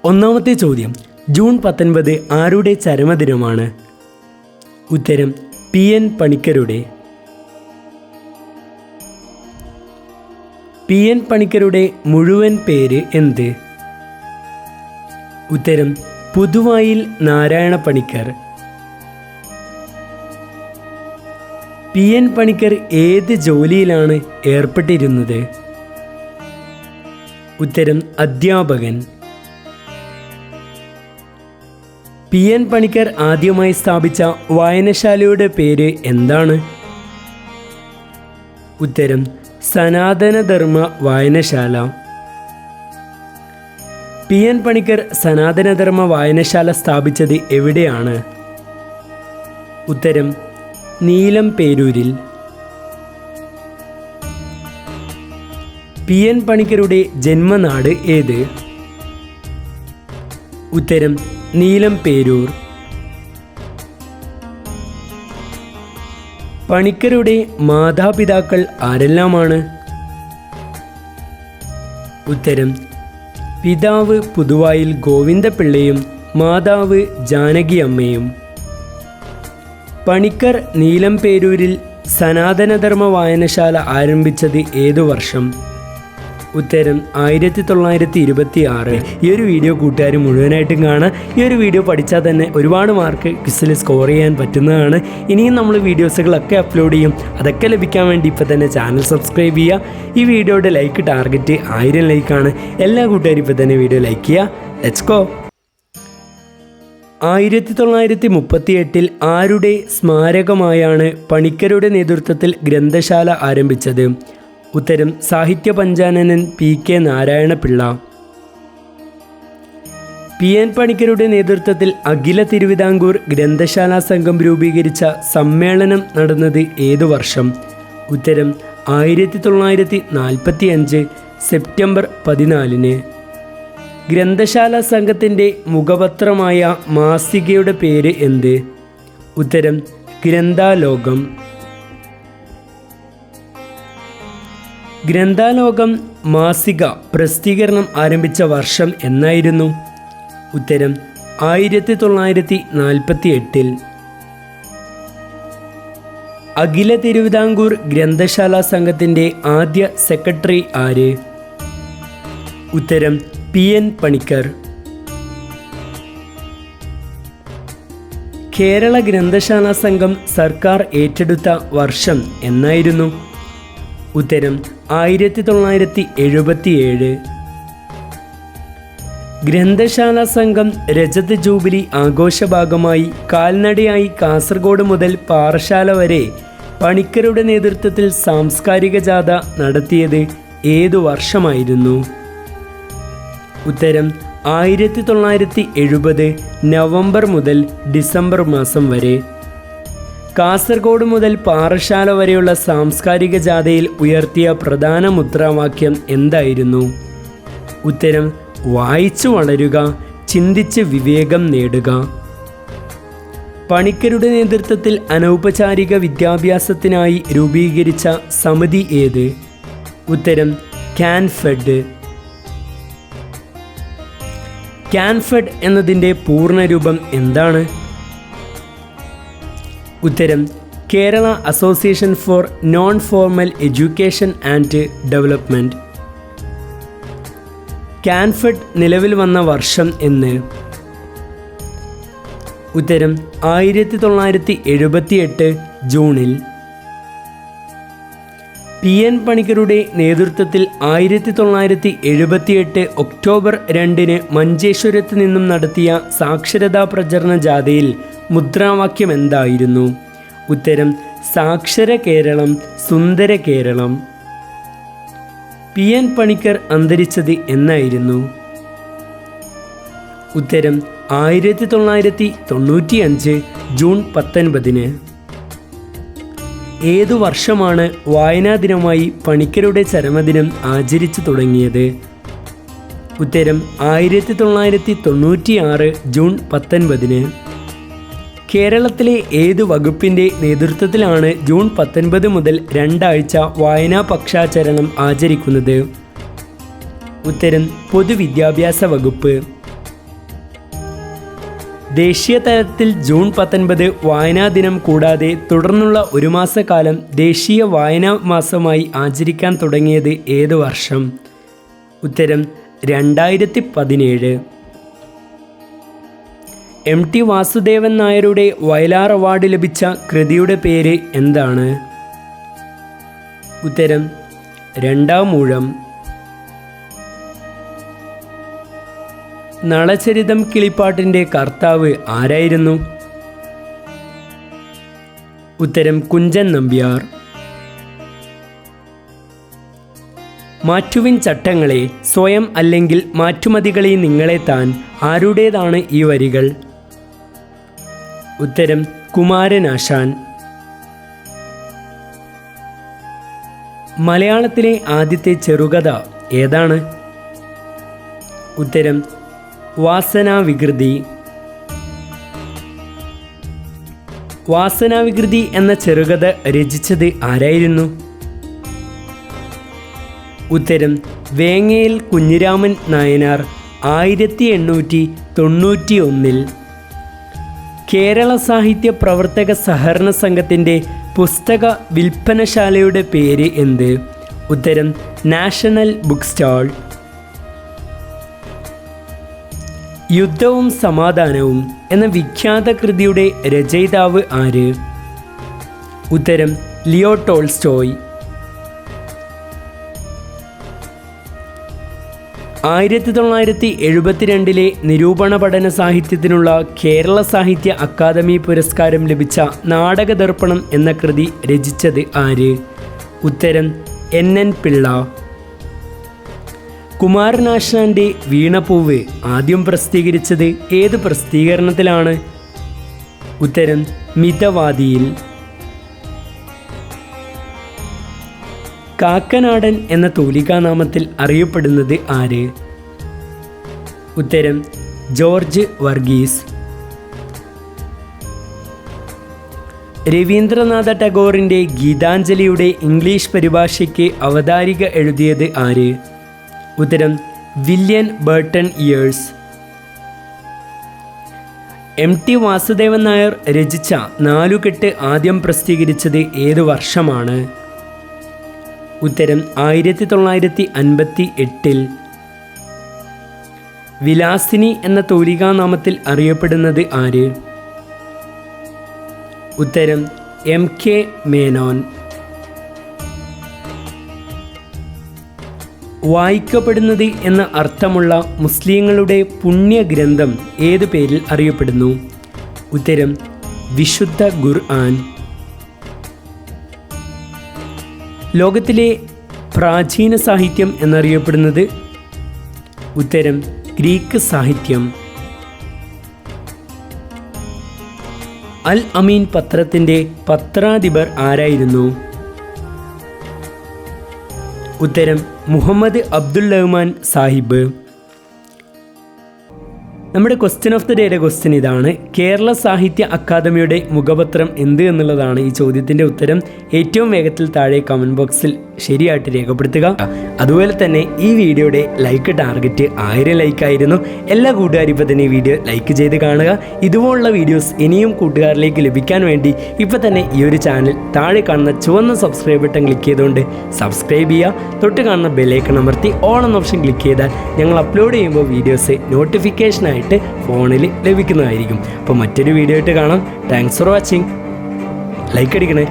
ഒന്നാമത്തെ ചോദ്യം, ജൂൺ 19 ആരുടെ ചരമദിനമാണ്? ഉത്തരം PN പണിക്കരുടെ. PN പണിക്കരുടെ മുഴുവൻ പേര് എന്ത്? ഉത്തരം പുതുവായിൽ നാരായണ പണിക്കർ. PN പണിക്കർ ഏത് ജോലിയിലാണ് ഏർപ്പെട്ടിരുന്നത്? ഉത്തരം അധ്യാപകൻ. PN പണിക്കർ ആദ്യമായി സ്ഥാപിച്ച വായനശാലയുടെ പേര് എന്താണ്? ഉത്തരം സനാതനധർമ്മ വായനശാല. PN പണിക്കർ സനാതനധർമ്മ വായനശാല സ്ഥാപിച്ചത് എവിടെയാണ്? ഉത്തരം നീലംപേരൂരിൽ. PN പണിക്കരുടെ ജന്മനാട് ഏത്? ഉത്തരം നീലംപേരൂർ. പണിക്കരുടെ മാതാപിതാക്കൾ ആരെല്ലാമാണ്? ഉത്തരം പിതാവ് പുതുവായിൽ ഗോവിന്ദപിള്ളയും മാതാവ് ജാനകിയമ്മയും. പണിക്കർ നീലംപേരൂരിൽ സനാതനധർമ്മ വായനശാല ആരംഭിച്ചത് ഏതു വർഷം? ഉത്തരം 1926. ഈ ഒരു വീഡിയോ കൂട്ടുകാർ മുഴുവനായിട്ടും കാണാം. ഈ ഒരു വീഡിയോ പഠിച്ചാൽ തന്നെ ഒരുപാട് മാർക്ക് ക്വിസിൽ സ്കോർ ചെയ്യാൻ പറ്റുന്നതാണ്. ഇനിയും നമ്മൾ വീഡിയോസുകളൊക്കെ അപ്ലോഡ് ചെയ്യും. അതൊക്കെ ലഭിക്കാൻ വേണ്ടി ഇപ്പോൾ തന്നെ ചാനൽ സബ്സ്ക്രൈബ് ചെയ്യുക. ഈ വീഡിയോയുടെ ലൈക്ക് ടാർഗറ്റ് 1000 ലൈക്കാണ്. എല്ലാ കൂട്ടുകാരും ഇപ്പോൾ തന്നെ വീഡിയോ ലൈക്ക് ചെയ്യുക. Let's go. 1938 ആരുടെ സ്മാരകമായാണ് പണിക്കരുടെ നേതൃത്വത്തിൽ ഗ്രന്ഥശാല ആരംഭിച്ചത്? ഉത്തരം സാഹിത്യ പഞ്ചാനനൻ PK നാരായണപിള്ള. PN പണിക്കരുടെ നേതൃത്വത്തിൽ അഖില തിരുവിതാംകൂർ ഗ്രന്ഥശാലാ സംഘം രൂപീകരിച്ച സമ്മേളനം നടന്നത് ഏതു വർഷം? ഉത്തരം 1945 സെപ്റ്റംബർ 14. ഗ്രന്ഥശാല സംഘത്തിൻ്റെ മുഖപത്രമായ മാസികയുടെ പേര് എന്ത്? ഉത്തരം ഗ്രന്ഥാലോകം. ഗ്രന്ഥാലോകം മാസിക പ്രസിദ്ധീകരണം ആരംഭിച്ച വർഷം എന്നായിരുന്നു? ഉത്തരം 1948. അഖില തിരുവിതാംകൂർ ഗ്രന്ഥശാലാ സംഘത്തിൻ്റെ ആദ്യ സെക്രട്ടറി ആര്? ഉത്തരം PN പണിക്കർ. കേരള ഗ്രന്ഥശാലാ സംഘം സർക്കാർ ഏറ്റെടുത്ത വർഷം എന്നായിരുന്നു? ഉത്തരം 1977. ഗ്രന്ഥശാലാ സംഘം രജത ജൂബിലി ആഘോഷഭാഗമായി കാൽനടയായി കാസർഗോഡ് മുതൽ പാറശാല വരെ പണിക്കരുടെ നേതൃത്വത്തിൽ സാംസ്കാരിക ജാഥ നടത്തിയത് ഏതു വർഷമായിരുന്നു? ഉത്തരം 1970 നവംബർ മുതൽ ഡിസംബർ മാസം വരെ. കാസർഗോഡ് മുതൽ പാറശാല വരെയുള്ള സാംസ്കാരിക ജാഥയിൽ ഉയർത്തിയ പ്രധാന മുദ്രാവാക്യം എന്തായിരുന്നു? ഉത്തരം വായിച്ചു വളരുക, ചിന്തിച്ച് വിവേകം നേടുക. പണിക്കരുടെ നേതൃത്വത്തിൽ അനൗപചാരിക വിദ്യാഭ്യാസത്തിനായി രൂപീകരിച്ച സമിതി ഏത്? ഉത്തരം കാൻഫെഡ്. കാൻഫെഡ് എന്നതിൻ്റെ പൂർണ്ണരൂപം എന്താണ്? ഉത്തരം Kerala association for non formal education and development. Kanfed നിലവിൽ വന്ന വർഷം എന്ന്? ഉത്തരം 1978 ജൂണിൽ. PN പണിക്കരുടെ നേതൃത്വത്തിൽ 1978 ഒക്ടോബർ 2 മഞ്ചേശ്വരത്ത് നിന്നും നടത്തിയ സാക്ഷരതാ പ്രചരണ ജാഥയിൽ മുദ്രാവാക്യം എന്തായിരുന്നു? ഉത്തരം സാക്ഷര കേരളം സുന്ദര കേരളം. PN പണിക്കർ അന്തരിച്ചത് എന്നായിരുന്നു? ഉത്തരം 1995 ജൂൺ 19. ഏതു വർഷമാണ് വായനാ ദിനമായി പണിക്കരുടെ ചരമദിനം ആചരിച്ചു തുടങ്ങിയത്? ഉത്തരം 1996 ജൂൺ 19. കേരളത്തിലെ ഏത് വകുപ്പിൻ്റെ നേതൃത്വത്തിലാണ് ജൂൺ 19 മുതൽ 2 ആഴ്ച വായനാ പക്ഷാചരണം ആചരിക്കുന്നത്? ഉത്തരം പൊതുവിദ്യാഭ്യാസ വകുപ്പ്. ദേശീയ തലത്തിൽ ജൂൺ 19 വായനാ ദിനം കൂടാതെ തുടർന്നുള്ള ഒരു മാസക്കാലം ദേശീയ വായനാ മാസമായി ആചരിക്കാൻ തുടങ്ങിയത് ഏത് വർഷം? ഉത്തരം 2017. MT വാസുദേവൻ നായരുടെ വയലാർ അവാർഡ് ലഭിച്ച കൃതിയുടെ പേര് എന്താണ്? ഉത്തരം രണ്ടാം ഊഴം. നളചരിതം കിളിപ്പാട്ടിൻ്റെ കർത്താവ് ആരായിരുന്നു? ഉത്തരം കുഞ്ചൻ നമ്പ്യാർ. മാറ്റുവിൻ ചട്ടങ്ങളെ സ്വയം അല്ലെങ്കിൽ മാറ്റുമതികളെ നിങ്ങളെ താൻ ആരുടേതാണ് ഈ വരികൾ? ഉത്തരം കുമാരനാശാൻ. മലയാളത്തിലെ ആദ്യത്തെ ചെറുകഥ ഏതാണ്? ഉത്തരം വാസനാവികൃതി. വാസനാവികൃതി എന്ന ചെറുകഥ രചിച്ചത് ആരായിരുന്നു? ഉത്തരം വേങ്ങയിൽ കുഞ്ഞിരാമൻ നായനാർ 1891. കേരള സാഹിത്യ പ്രവർത്തക സഹകരണ സംഘത്തിൻ്റെ പുസ്തക വിൽപ്പനശാലയുടെ പേര് എന്ത്? ഉത്തരം നാഷണൽ ബുക്ക് സ്റ്റാൾ. യുദ്ധവും സമാധാനവും എന്ന വിഖ്യാത കൃതിയുടെ രചയിതാവ് ആര്? ഉത്തരം ലിയോ ടോൾസ്റ്റോയ്. 1972 നിരൂപണ പഠന സാഹിത്യത്തിനുള്ള കേരള സാഹിത്യ അക്കാദമി പുരസ്കാരം ലഭിച്ച നാടകദർപ്പണം എന്ന കൃതി രചിച്ചത് ആര്? ഉത്തരം NN പിള്ള. കുമാരനാശാൻ്റെ വീണപ്പൂവ് ആദ്യം പ്രസിദ്ധീകരിച്ചത് ഏത് പ്രസിദ്ധീകരണത്തിലാണ്? ഉത്തരം മിതവാദിയിൽ. കാക്കനാടൻ എന്ന തൂലികാനാമത്തിൽ അറിയപ്പെടുന്നത് ആര്? ഉത്തരം ജോർജ് വർഗീസ്. രവീന്ദ്രനാഥ ടാഗോറിൻ്റെ ഗീതാഞ്ജലിയുടെ ഇംഗ്ലീഷ് പരിഭാഷയ്ക്ക് അവതാരിക എഴുതിയത് ആര്? ഉത്തരം William Burton years. MT Vasudevan Nair രചിച്ച നാലുകെട്ട് ആദ്യം പ്രസിദ്ധീകരിച്ചത് ഏതു വർഷമാണ്? ഉത്തരം 1958. വിലാസിനി എന്ന തൂലികാനാമത്തിൽ അറിയപ്പെടുന്നത് ആര്? ഉത്തരം MK മേനോൻ. വായിക്കപ്പെടുന്നത് എന്ന അർത്ഥമുള്ള മുസ്ലിങ്ങളുടെ പുണ്യഗ്രന്ഥം ഏതു പേരിൽ അറിയപ്പെടുന്നു? ഉത്തരം വിശുദ്ധ ഖുർആൻ. ലോകത്തിലെ പ്രാചീന സാഹിത്യം എന്നറിയപ്പെടുന്നത്? ഉത്തരം ഗ്രീക്ക് സാഹിത്യം. അൽ അമീൻ പത്രത്തിൻ്റെ പത്രാധിപർ ആരായിരുന്നു? ഉത്തരം മുഹമ്മദ് അബ്ദുൽ റഹ്മാൻ സാഹിബ്. നമ്മുടെ ക്വസ്റ്റ്യൻ ഓഫ് ദി ഡേയുടെ ക്വസ്റ്റ്യൻ ഇതാണ്: കേരള സാഹിത്യ അക്കാദമിയുടെ മുഖപത്രം എന്ത് എന്നുള്ളതാണ് ഈ ചോദ്യത്തിൻ്റെ ഉത്തരം. ഏറ്റവും വേഗത്തിൽ താഴെ കമൻറ്റ് ബോക്സിൽ ശരിയായിട്ട് രേഖപ്പെടുത്തുക. അതുപോലെ തന്നെ ഈ വീഡിയോയുടെ ലൈക്ക് ടാർഗറ്റ് 1000 ലൈക്കായിരുന്നു. എല്ലാ കൂട്ടുകാരും ഇപ്പോൾ തന്നെ ഈ വീഡിയോ ലൈക്ക് ചെയ്ത് കാണുക. ഇതുപോലുള്ള വീഡിയോസ് ഇനിയും കൂട്ടുകാരിലേക്ക് ലഭിക്കാൻ വേണ്ടി ഇപ്പോൾ തന്നെ ഈ ഒരു ചാനൽ താഴെ കാണുന്ന ചുവന്ന സബ്സ്ക്രൈബ് ബട്ടൺ ക്ലിക്ക് ചെയ്തുകൊണ്ട് സബ്സ്ക്രൈബ് ചെയ്യുക. തൊട്ട് കാണുന്ന ബെല്ലൈക്കൺ അമർത്തി ഓൾ എന്ന ഓപ്ഷൻ ക്ലിക്ക് ചെയ്താൽ ഞങ്ങൾ അപ്ലോഡ് ചെയ്യുമ്പോൾ വീഡിയോസ് നോട്ടിഫിക്കേഷനായിട്ട് ഫോണിൽ ലഭിക്കുന്നതായിരിക്കും. അപ്പോൾ മറ്റൊരു വീഡിയോ ആയിട്ട് കാണാം. Thanks for watching. ലൈക്ക് അടിക്കണേ.